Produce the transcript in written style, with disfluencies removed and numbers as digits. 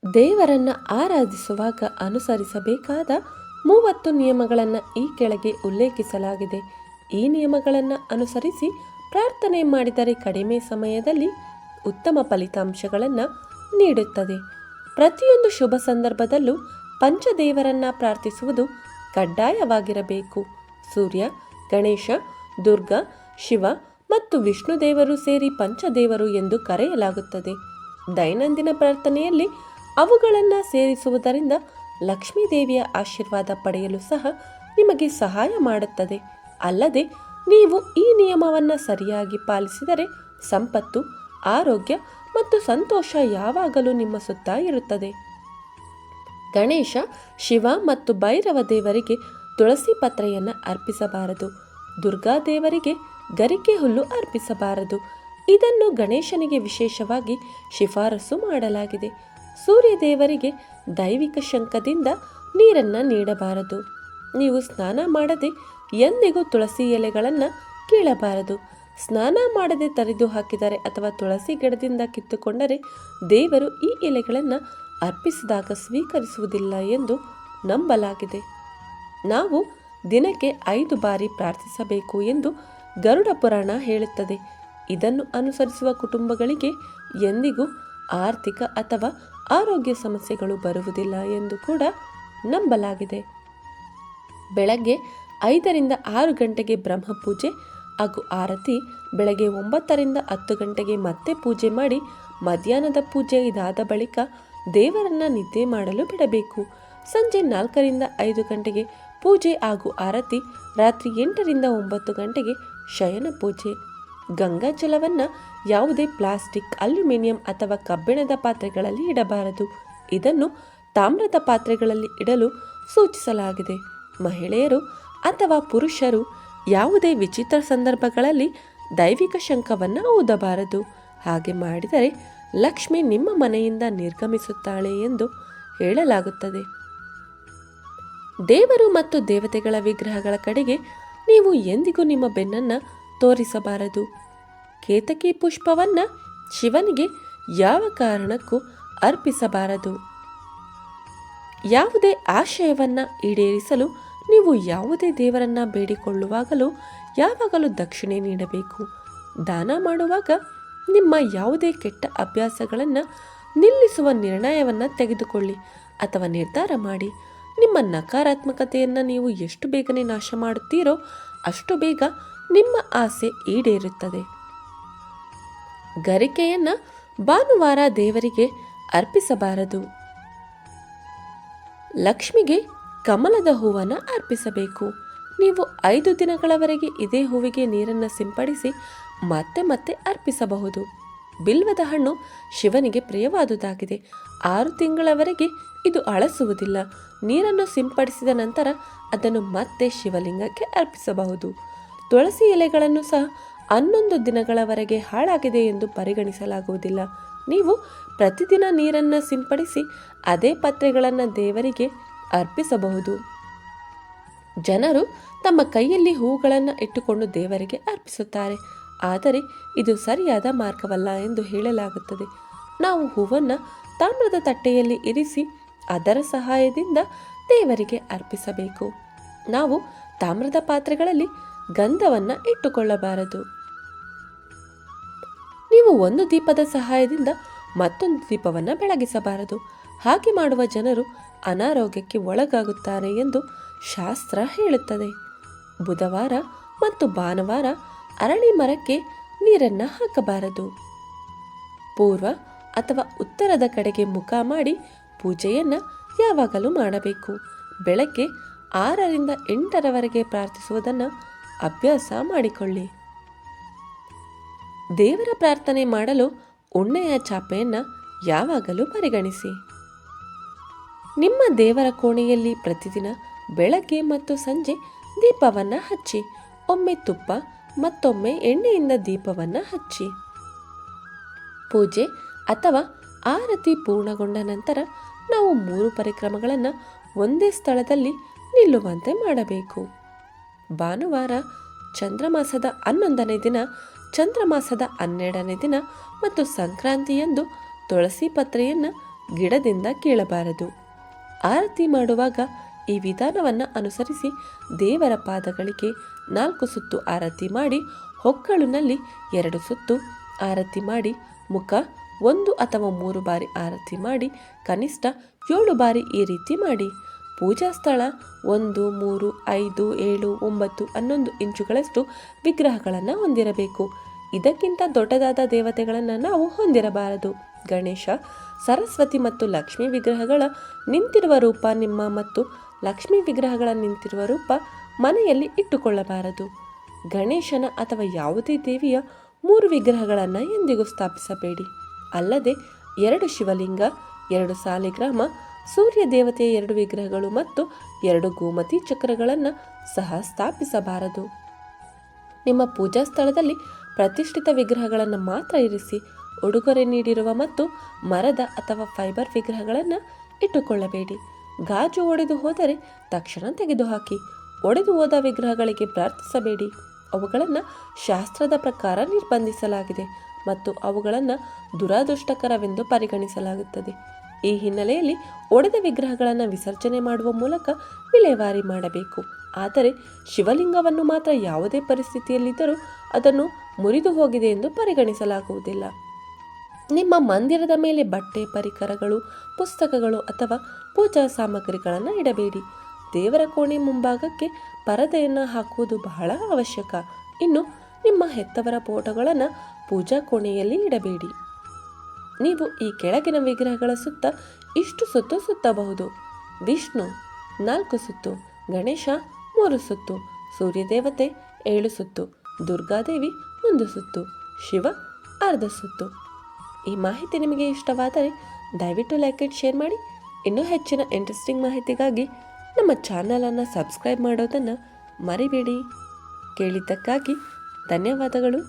ದೇವರನ್ನು ಆರಾಧಿಸುವಾಗ ಅನುಸರಿಸಬೇಕಾದ 30 ನಿಯಮಗಳನ್ನು ಈ ಕೆಳಗೆ ಉಲ್ಲೇಖಿಸಲಾಗಿದೆ. ಈ ನಿಯಮಗಳನ್ನು ಅನುಸರಿಸಿ ಪ್ರಾರ್ಥನೆ ಮಾಡಿದರೆ ಕಡಿಮೆ ಸಮಯದಲ್ಲಿ ಉತ್ತಮ ಫಲಿತಾಂಶಗಳನ್ನು ನೀಡುತ್ತದೆ. ಪ್ರತಿಯೊಂದು ಶುಭ ಸಂದರ್ಭದಲ್ಲೂ ಪಂಚದೇವರನ್ನು ಪ್ರಾರ್ಥಿಸುವುದು ಕಡ್ಡಾಯವಾಗಿರಬೇಕು. ಸೂರ್ಯ, ಗಣೇಶ, ದುರ್ಗಾ, ಶಿವ ಮತ್ತು ವಿಷ್ಣು ದೇವರು ಸೇರಿ ಪಂಚದೇವರು ಎಂದು ಕರೆಯಲಾಗುತ್ತದೆ. ದೈನಂದಿನ ಪ್ರಾರ್ಥನೆಯಲ್ಲಿ ಅವುಗಳನ್ನು ಸೇರಿಸುವುದರಿಂದ ಲಕ್ಷ್ಮೀ ದೇವಿಯ ಆಶೀರ್ವಾದ ಪಡೆಯಲು ಸಹ ನಿಮಗೆ ಸಹಾಯ ಮಾಡುತ್ತದೆ. ಅಲ್ಲದೆ ನೀವು ಈ ನಿಯಮವನ್ನು ಸರಿಯಾಗಿ ಪಾಲಿಸಿದರೆ ಸಂಪತ್ತು, ಆರೋಗ್ಯ ಮತ್ತು ಸಂತೋಷ ಯಾವಾಗಲೂ ನಿಮ್ಮ ಸುತ್ತ ಇರುತ್ತದೆ. ಗಣೇಶ, ಶಿವ ಮತ್ತು ಭೈರವ ದೇವರಿಗೆ ತುಳಸಿ ಪತ್ರೆಯನ್ನು ಅರ್ಪಿಸಬಾರದು. ದುರ್ಗಾ ದೇವರಿಗೆ ಗರಿಕೆ ಹುಲ್ಲು ಅರ್ಪಿಸಬಾರದು. ಇದನ್ನು ಗಣೇಶನಿಗೆ ವಿಶೇಷವಾಗಿ ಶಿಫಾರಸು ಮಾಡಲಾಗಿದೆ. ಸೂರ್ಯ ದೇವರಿಗೆ ದೈವಿಕ ಶಂಖದಿಂದ ನೀರನ್ನು ನೀಡಬಾರದು. ನೀವು ಸ್ನಾನ ಮಾಡದೆ ಎಂದಿಗೂ ತುಳಸಿ ಎಲೆಗಳನ್ನು ಕೀಳಬಾರದು. ಸ್ನಾನ ಮಾಡದೆ ತರಿದು ಹಾಕಿದರೆ ಅಥವಾ ತುಳಸಿ ಗಿಡದಿಂದ ಕಿತ್ತುಕೊಂಡರೆ ದೇವರು ಈ ಎಲೆಗಳನ್ನು ಅರ್ಪಿಸಿದಾಗ ಸ್ವೀಕರಿಸುವುದಿಲ್ಲ ಎಂದು ನಂಬಲಾಗಿದೆ. ನಾವು ದಿನಕ್ಕೆ 5 ಬಾರಿ ಪ್ರಾರ್ಥಿಸಬೇಕು ಎಂದು ಗರುಡ ಪುರಾಣ ಹೇಳುತ್ತದೆ. ಇದನ್ನು ಅನುಸರಿಸುವ ಕುಟುಂಬಗಳಿಗೆ ಎಂದಿಗೂ ಆರ್ಥಿಕ ಅಥವಾ ಆರೋಗ್ಯ ಸಮಸ್ಯೆಗಳು ಬರುವುದಿಲ್ಲ ಎಂದು ಕೂಡ ನಂಬಲಾಗಿದೆ. ಬೆಳಗ್ಗೆ 5 ರಿಂದ 6 ಗಂಟೆಗೆ ಬ್ರಹ್ಮ ಪೂಜೆ ಹಾಗೂ ಆರತಿ, ಬೆಳಗ್ಗೆ 9 ರಿಂದ 10 ಗಂಟೆಗೆ ಮತ್ತೆ ಪೂಜೆ ಮಾಡಿ ಮಧ್ಯಾಹ್ನದ ಪೂಜೆ ಇದಾದ ಬಳಿಕ ದೇವರನ್ನು ನಿದ್ದೆ ಮಾಡಲು ಬಿಡಬೇಕು. ಸಂಜೆ 4 ರಿಂದ 5 ಗಂಟೆಗೆ ಪೂಜೆ ಹಾಗೂ ಆರತಿ, ರಾತ್ರಿ 8 ರಿಂದ 9 ಗಂಟೆಗೆ ಶಯನ ಪೂಜೆ. ಗಂಗಾ ಜಲವನ್ನು ಯಾವುದೇ ಪ್ಲಾಸ್ಟಿಕ್, ಅಲ್ಯೂಮಿನಿಯಂ ಅಥವಾ ಕಬ್ಬಿಣದ ಪಾತ್ರೆಗಳಲ್ಲಿ ಇಡಬಾರದು. ಇದನ್ನು ತಾಮ್ರದ ಪಾತ್ರೆಗಳಲ್ಲಿ ಇಡಲು ಸೂಚಿಸಲಾಗಿದೆ. ಮಹಿಳೆಯರು ಅಥವಾ ಪುರುಷರು ಯಾವುದೇ ವಿಚಿತ್ರ ಸಂದರ್ಭಗಳಲ್ಲಿ ದೈವಿಕ ಶಂಖವನ್ನು ಊದಬಾರದು. ಹಾಗೆ ಮಾಡಿದರೆ ಲಕ್ಷ್ಮಿ ನಿಮ್ಮ ಮನೆಯಿಂದ ನಿರ್ಗಮಿಸುತ್ತಾಳೆ ಎಂದು ಹೇಳಲಾಗುತ್ತದೆ. ದೇವರು ಮತ್ತು ದೇವತೆಗಳ ವಿಗ್ರಹಗಳ ಕಡೆಗೆ ನೀವು ಎಂದಿಗೂ ನಿಮ್ಮ ಬೆನ್ನನ್ನು ತೋರಿಸಬಾರದು. ಕೇತಕಿ ಪುಷ್ಪವನ್ನು ಶಿವನಿಗೆ ಯಾವ ಕಾರಣಕ್ಕೂ ಅರ್ಪಿಸಬಾರದು. ಯಾವುದೇ ಆಶಯವನ್ನು ಈಡೇರಿಸಲು ನೀವು ಯಾವುದೇ ದೇವರನ್ನು ಬೇಡಿಕೊಳ್ಳುವಾಗಲೂ ಯಾವಾಗಲೂ ದಕ್ಷಿಣೆ ನೀಡಬೇಕು. ದಾನ ಮಾಡುವಾಗ ನಿಮ್ಮ ಯಾವುದೇ ಕೆಟ್ಟ ಅಭ್ಯಾಸಗಳನ್ನು ನಿಲ್ಲಿಸುವ ನಿರ್ಣಯವನ್ನು ತೆಗೆದುಕೊಳ್ಳಿ ಅಥವಾ ನಿರ್ಧಾರ ಮಾಡಿ. ನಿಮ್ಮ ನಕಾರಾತ್ಮಕತೆಯನ್ನು ನೀವು ಎಷ್ಟು ಬೇಗನೆ ನಾಶ ಮಾಡುತ್ತೀರೋ ಅಷ್ಟು ಬೇಗ ನಿಮ್ಮ ಆಸೆ ಈಡೇರುತ್ತದೆ. ಗರಿಕೆಯನ್ನು ಭಾನುವಾರ ದೇವರಿಗೆ ಅರ್ಪಿಸಬಾರದು. ಲಕ್ಷ್ಮಿಗೆ ಕಮಲದ ಹೂವನ್ನು ಅರ್ಪಿಸಬೇಕು. ನೀವು 5 ದಿನಗಳವರೆಗೆ ಇದೇ ಹೂವಿಗೆ ನೀರನ್ನು ಸಿಂಪಡಿಸಿ ಮತ್ತೆ ಮತ್ತೆ ಅರ್ಪಿಸಬಹುದು. ಬಿಲ್ವದ ಹಣ್ಣು ಶಿವನಿಗೆ ಪ್ರಿಯವಾದುದಾಗಿದೆ. 6 ತಿಂಗಳವರೆಗೆ ಇದು ಅಳಸುವುದಿಲ್ಲ. ನೀರನ್ನು ಸಿಂಪಡಿಸಿದ ನಂತರ ಅದನ್ನು ಮತ್ತೆ ಶಿವಲಿಂಗಕ್ಕೆ ಅರ್ಪಿಸಬಹುದು. ತುಳಸಿ ಎಲೆಗಳನ್ನು ಸಹ 11 ದಿನಗಳವರೆಗೆ ಹಾಳಾಗಿದೆ ಎಂದು ಪರಿಗಣಿಸಲಾಗುವುದಿಲ್ಲ. ನೀವು ಪ್ರತಿದಿನ ನೀರನ್ನು ಸಿಂಪಡಿಸಿ ಅದೇ ಪಾತ್ರೆಗಳನ್ನು ದೇವರಿಗೆ ಅರ್ಪಿಸಬಹುದು. ಜನರು ತಮ್ಮ ಕೈಯಲ್ಲಿ ಹೂಗಳನ್ನು ಇಟ್ಟುಕೊಂಡು ದೇವರಿಗೆ ಅರ್ಪಿಸುತ್ತಾರೆ. ಆದರೆ ಇದು ಸರಿಯಾದ ಮಾರ್ಗವಲ್ಲ ಎಂದು ಹೇಳಲಾಗುತ್ತದೆ. ನಾವು ಹೂವನ್ನು ತಾಮ್ರದ ತಟ್ಟೆಯಲ್ಲಿ ಇರಿಸಿ ಅದರ ಸಹಾಯದಿಂದ ದೇವರಿಗೆ ಅರ್ಪಿಸಬೇಕು. ನಾವು ತಾಮ್ರದ ಪಾತ್ರೆಗಳಲ್ಲಿ ಗಂಧವನ್ನು ಇಟ್ಟುಕೊಳ್ಳಬಾರದು. ನೀವು ಒಂದು ದೀಪದ ಸಹಾಯದಿಂದ ಮತ್ತೊಂದು ದೀಪವನ್ನು ಬೆಳಗಿಸಬಾರದು. ಹಾಗೆ ಮಾಡುವ ಜನರು ಅನಾರೋಗ್ಯಕ್ಕೆ ಒಳಗಾಗುತ್ತಾರೆ ಎಂದು ಶಾಸ್ತ್ರ ಹೇಳುತ್ತದೆ. ಬುಧವಾರ ಮತ್ತು ಭಾನುವಾರ ಅರಳಿ ಮರಕ್ಕೆ ನೀರನ್ನು ಹಾಕಬಾರದು. ಪೂರ್ವ ಅಥವಾ ಉತ್ತರದ ಕಡೆಗೆ ಮುಖ ಮಾಡಿ ಪೂಜೆಯನ್ನು ಯಾವಾಗಲೂ ಮಾಡಬೇಕು. ಬೆಳಗ್ಗೆ 6 ರಿಂದ 8ರವರೆಗೆ ಪ್ರಾರ್ಥಿಸುವುದನ್ನು ಅಭ್ಯಾಸ ಮಾಡಿಕೊಳ್ಳಿ. ದೇವರ ಪ್ರಾರ್ಥನೆ ಮಾಡಲು ಉಣ್ಣೆಯ ಚಾಪೆಯನ್ನು ಯಾವಾಗಲೂ ಪರಿಗಣಿಸಿ. ನಿಮ್ಮ ದೇವರ ಕೋಣೆಯಲ್ಲಿ ಪ್ರತಿದಿನ ಬೆಳಗ್ಗೆ ಮತ್ತು ಸಂಜೆ ದೀಪವನ್ನು ಹಚ್ಚಿ. ಒಮ್ಮೆ ತುಪ್ಪ ಮತ್ತೊಮ್ಮೆ ಎಣ್ಣೆಯಿಂದ ದೀಪವನ್ನು ಹಚ್ಚಿ. ಪೂಜೆ ಅಥವಾ ಆರತಿ ಪೂರ್ಣಗೊಂಡ ನಂತರ ನಾವು 3 ಪರಿಕ್ರಮಗಳನ್ನು ಒಂದೇ ಸ್ಥಳದಲ್ಲಿ ನಿಲ್ಲುವಂತೆ ಮಾಡಬೇಕು. ಭಾನುವಾರ ಚಂದ್ರಮಾಸದ 11ನೇ ದಿನ, ಚಂದ್ರಮಾಸದ 12ನೇ ದಿನ ಮತ್ತು ಸಂಕ್ರಾಂತಿಯಂದು ತುಳಸಿ ಪತ್ರೆಯನ್ನು ಗಿಡದಿಂದ ಕೀಳಬಾರದು. ಆರತಿ ಮಾಡುವಾಗ ಈ ವಿಧಾನವನ್ನು ಅನುಸರಿಸಿ ದೇವರ ಪಾದಗಳಿಗೆ 4 ಸುತ್ತು ಆರತಿ ಮಾಡಿ, ಹೊಕ್ಕಳಿನಲ್ಲಿ 2 ಸುತ್ತು ಆರತಿ ಮಾಡಿ, ಮುಖ 1 ಅಥವಾ 3 ಬಾರಿ ಆರತಿ ಮಾಡಿ, ಕನಿಷ್ಠ 7 ಬಾರಿ ಈ ರೀತಿ ಮಾಡಿ. ಪೂಜಾ ಸ್ಥಳ 1, 3, 5, 7, 9, 11 ಇಂಚುಗಳಷ್ಟು ವಿಗ್ರಹಗಳನ್ನು ಹೊಂದಿರಬೇಕು. ಇದಕ್ಕಿಂತ ದೊಡ್ಡದಾದ ದೇವತೆಗಳನ್ನು ನಾವು ಹೊಂದಿರಬಾರದು. ಗಣೇಶ, ಸರಸ್ವತಿ ಮತ್ತು ಲಕ್ಷ್ಮೀ ವಿಗ್ರಹಗಳ ನಿಂತಿರುವ ರೂಪ ನಿಮ್ಮ ಮತ್ತು ಲಕ್ಷ್ಮೀ ವಿಗ್ರಹಗಳ ನಿಂತಿರುವ ರೂಪ ಮನೆಯಲ್ಲಿ ಇಟ್ಟುಕೊಳ್ಳಬಾರದು. ಗಣೇಶನ ಅಥವಾ ಯಾವುದೇ ದೇವಿಯ 3 ವಿಗ್ರಹಗಳನ್ನು ಎಂದಿಗೂ ಸ್ಥಾಪಿಸಬೇಡಿ. ಅಲ್ಲದೆ 2 ಶಿವಲಿಂಗ, 2 ಸಾಲಿಗ್ರಾಮ, ಸೂರ್ಯ ದೇವತೆಯ 2 ವಿಗ್ರಹಗಳು ಮತ್ತು 2 ಗೋಮತಿ ಚಕ್ರಗಳನ್ನು ಸಹ ಸ್ಥಾಪಿಸಬಾರದು. ನಿಮ್ಮ ಪೂಜಾ ಸ್ಥಳದಲ್ಲಿ ಪ್ರತಿಷ್ಠಿತ ವಿಗ್ರಹಗಳನ್ನು ಮಾತ್ರ ಇರಿಸಿ. ಉಡುಗೊರೆ ನೀಡಿರುವ ಮತ್ತು ಮರದ ಅಥವಾ ಫೈಬರ್ ವಿಗ್ರಹಗಳನ್ನು ಇಟ್ಟುಕೊಳ್ಳಬೇಡಿ. ಗಾಜು ಒಡೆದು ಹೋದರೆ ತಕ್ಷಣ ತೆಗೆದುಹಾಕಿ. ಒಡೆದು ಹೋದ ವಿಗ್ರಹಗಳಿಗೆ ಪ್ರಾರ್ಥಿಸಬೇಡಿ. ಅವುಗಳನ್ನು ಶಾಸ್ತ್ರದ ಪ್ರಕಾರ ನಿರ್ಬಂಧಿಸಲಾಗಿದೆ ಮತ್ತು ಅವುಗಳನ್ನು ದುರಾದೃಷ್ಟಕರವೆಂದು ಪರಿಗಣಿಸಲಾಗುತ್ತದೆ. ಈ ಹಿನ್ನೆಲೆಯಲ್ಲಿ ಒಡೆದ ವಿಗ್ರಹಗಳನ್ನು ವಿಸರ್ಜನೆ ಮಾಡುವ ಮೂಲಕ ವಿಲೇವಾರಿ ಮಾಡಬೇಕು. ಆದರೆ ಶಿವಲಿಂಗವನ್ನು ಮಾತ್ರ ಯಾವುದೇ ಪರಿಸ್ಥಿತಿಯಲ್ಲಿದ್ದರೂ ಅದನ್ನು ಮುರಿದು ಹೋಗಿದೆ ಎಂದು ಪರಿಗಣಿಸಲಾಗುವುದಿಲ್ಲ. ನಿಮ್ಮ ಮಂದಿರದ ಮೇಲೆ ಬಟ್ಟೆ, ಪರಿಕರಗಳು, ಪುಸ್ತಕಗಳು ಅಥವಾ ಪೂಜಾ ಸಾಮಗ್ರಿಗಳನ್ನು ಇಡಬೇಡಿ. ದೇವರ ಕೋಣೆ ಮುಂಭಾಗಕ್ಕೆ ಪರದೆಯನ್ನು ಹಾಕುವುದು ಬಹಳ ಅವಶ್ಯಕ. ಇನ್ನು ನಿಮ್ಮ ಹೆತ್ತವರ ಫೋಟೋಗಳನ್ನು ಪೂಜಾ ಕೋಣೆಯಲ್ಲಿ ಇಡಬೇಡಿ. ನೀವು ಈ ಕೆಳಗಿನ ವಿಗ್ರಹಗಳ ಸುತ್ತ ಇಷ್ಟು ಸುತ್ತು ಸುತ್ತಬಹುದು: ವಿಷ್ಣು 4 ಸುತ್ತು, ಗಣೇಶ 3 ಸುತ್ತು, ಸೂರ್ಯದೇವತೆ 7 ಸುತ್ತು, ದುರ್ಗಾದೇವಿ 1 ಸುತ್ತು, ಶಿವ ಅರ್ಧ ಸುತ್ತು. ಈ ಮಾಹಿತಿ ನಿಮಗೆ ಇಷ್ಟವಾದರೆ ದಯವಿಟ್ಟು ಲೈಕ್ ಆ್ಯಂಡ್ ಶೇರ್ ಮಾಡಿ. ಇನ್ನೂ ಹೆಚ್ಚಿನ ಇಂಟ್ರೆಸ್ಟಿಂಗ್ ಮಾಹಿತಿಗಾಗಿ ನಮ್ಮ ಚಾನಲನ್ನು ಸಬ್ಸ್ಕ್ರೈಬ್ ಮಾಡೋದನ್ನು ಮರಿಬೇಡಿ. ಕೇಳಿದ್ದಕ್ಕಾಗಿ ಧನ್ಯವಾದಗಳು.